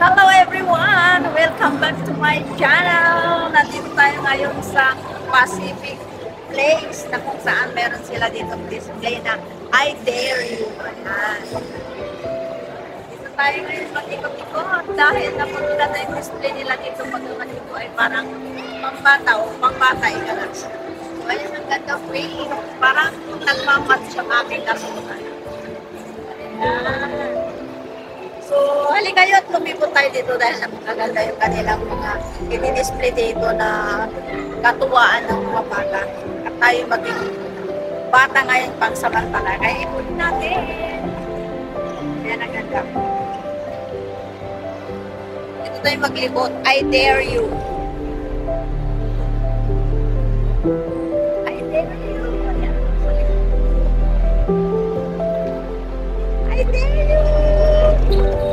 Hello everyone! Welcome back to my channel! Nandito tayo ngayon sa Pacific Place na kung saan meron sila dito display na I Dare You. Ayan. Dito tayo ngayon mag-ikot-ikot dahil napunta na yung display nila dito pagkakas dito ay parang pambata o pambatay ka lang. So ayan ang ganda frame. Parang nagmamatch ang aking kasukan. Ayan. So, halika kayo at lumipot tayo dito dahil napakaganda yung kanilang mga i-display dito na katuwaan ng mga bata. At tayo maging bata ngayon pang samantala. Kaya ipunin natin. Ayan ang ganda. Dito tayo maglibot. I dare you. I dare you. Ayan. I dare you.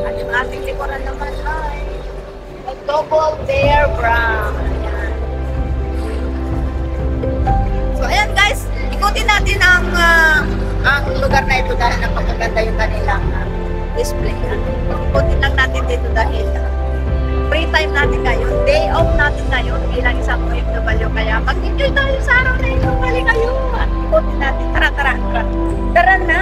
At yung ating likuran naman ay double bear brown. Ayan. So ayan guys, ikutin natin ang lugar na ito dahil napakaganda yung kanilang display. Ikutin lang natin dito dahil free time natin ngayon, day off natin ngayon bilang isang OFW. Kaya mag-enjoy tayo sa araw na ito. Mali kayo. At ikutin natin. Tara, tara, tara. Tara na!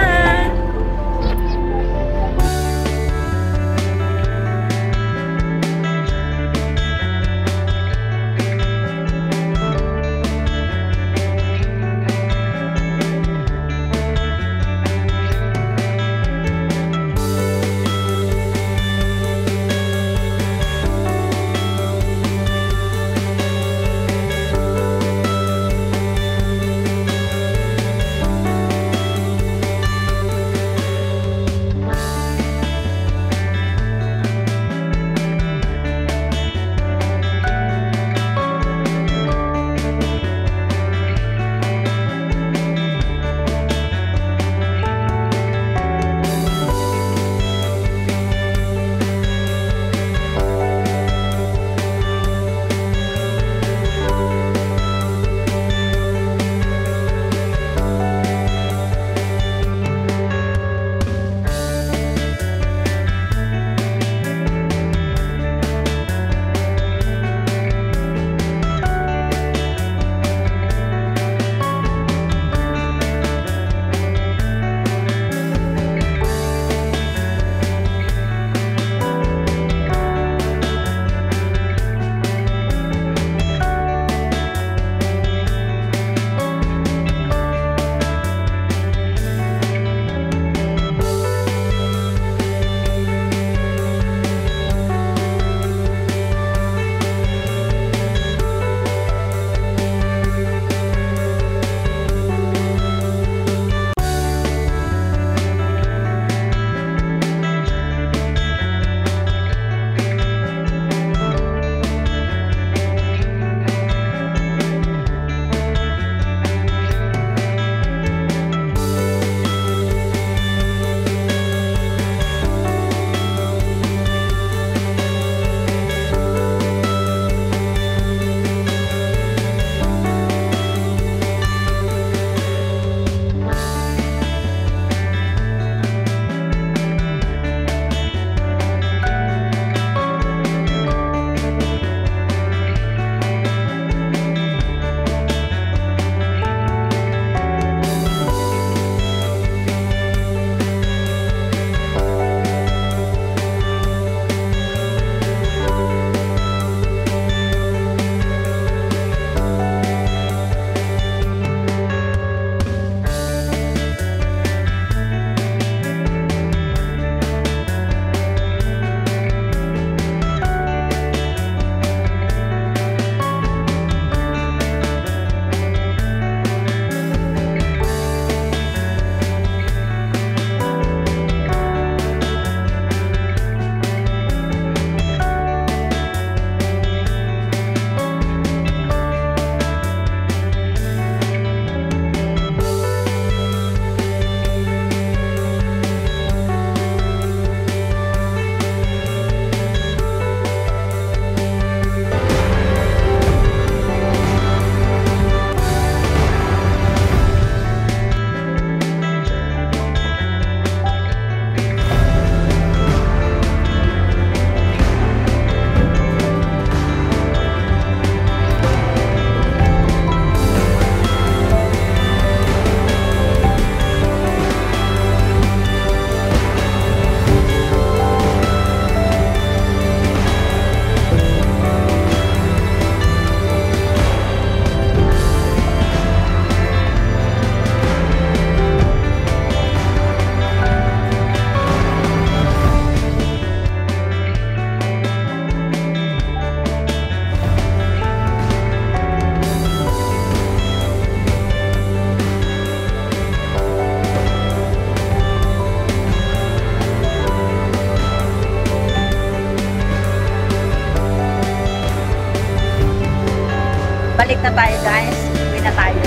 balik na tayo guys. Uwi na tayo.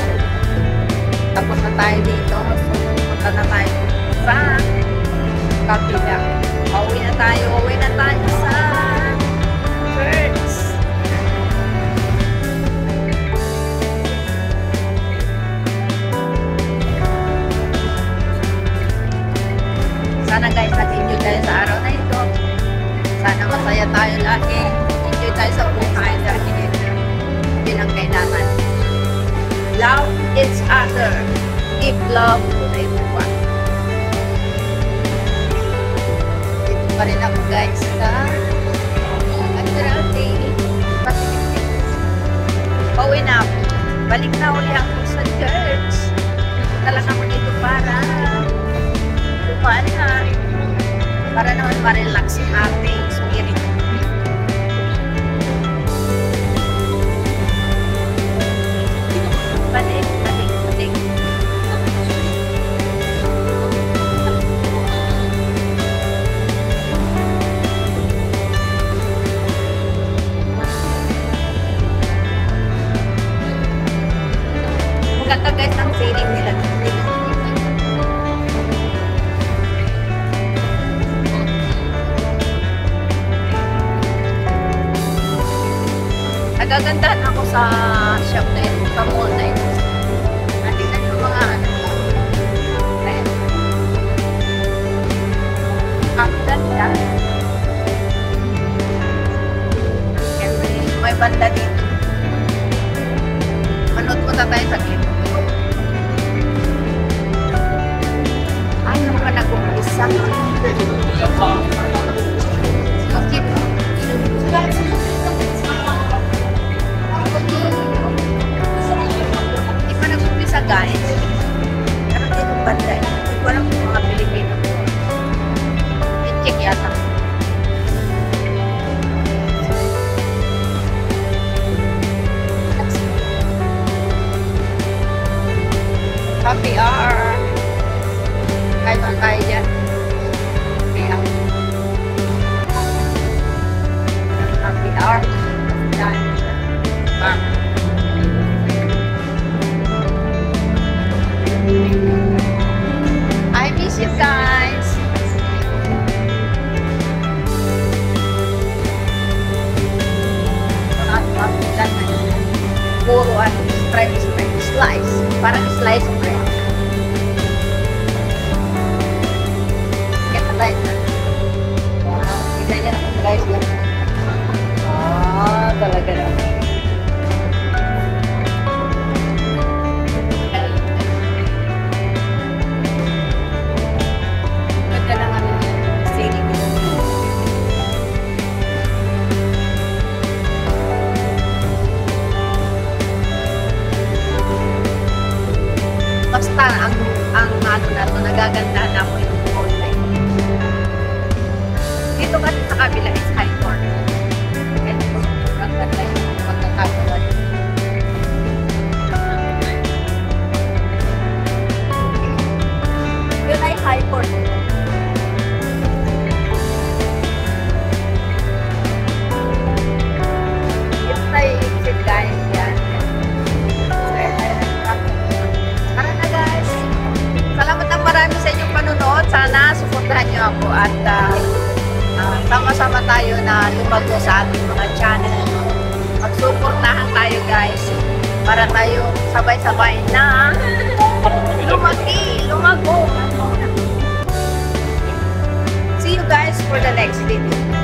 Tapos na tayo dito. So, punta na tayo sa kapila. Uwi na tayo sa church. Sana guys, nag-enjoy tayo sa araw na ito. Sana masaya tayo lagi. Enjoy tayo sa buhay dahil bilang kailangan. Love each other. Give love to everyone. Dito pa rin ako guys sa Adrate. Pauwi na ako. Balik na uli ako sa church. Talaga ako dito para para naman ma-relax yung ating spirit. Balik. Maganda guys ang sailing nila dito. Nagagandahan ako sa shop na yun, sa mall na yun. Nandito yung mga ang ganda. May banda dito. Manood mo na tayo sa clip. Ano ka nag-umpisa? Okay. Hindi pa nag-umpisa guys. Pero dito banda. Hindi ko alam kung mga Pilipino. I-check yata. Happy hour. Kahit ang tayo dyan. Happy hour. I miss you guys. Puro slice. Parang slice of bread. Kaya tayo na. Tignan niya naman guys. Talaga na. Ganda lang ano yung sailing nila. Basta ang ano na to, nagagandahan ako yung online. Dito kasi sa kabila is high court. Ang ganda yung pagkakagawa. Yun ay high court. Yun ay exit guys. Yan. Tara na guys. Salamat ng marami sa inyong panunood. Sana suportahan nyo ako at sama-sama tayo na lumago sa ating mga channel. Magsuportahan tayo guys para tayo sabay-sabay na lumago. See you guys for the next video.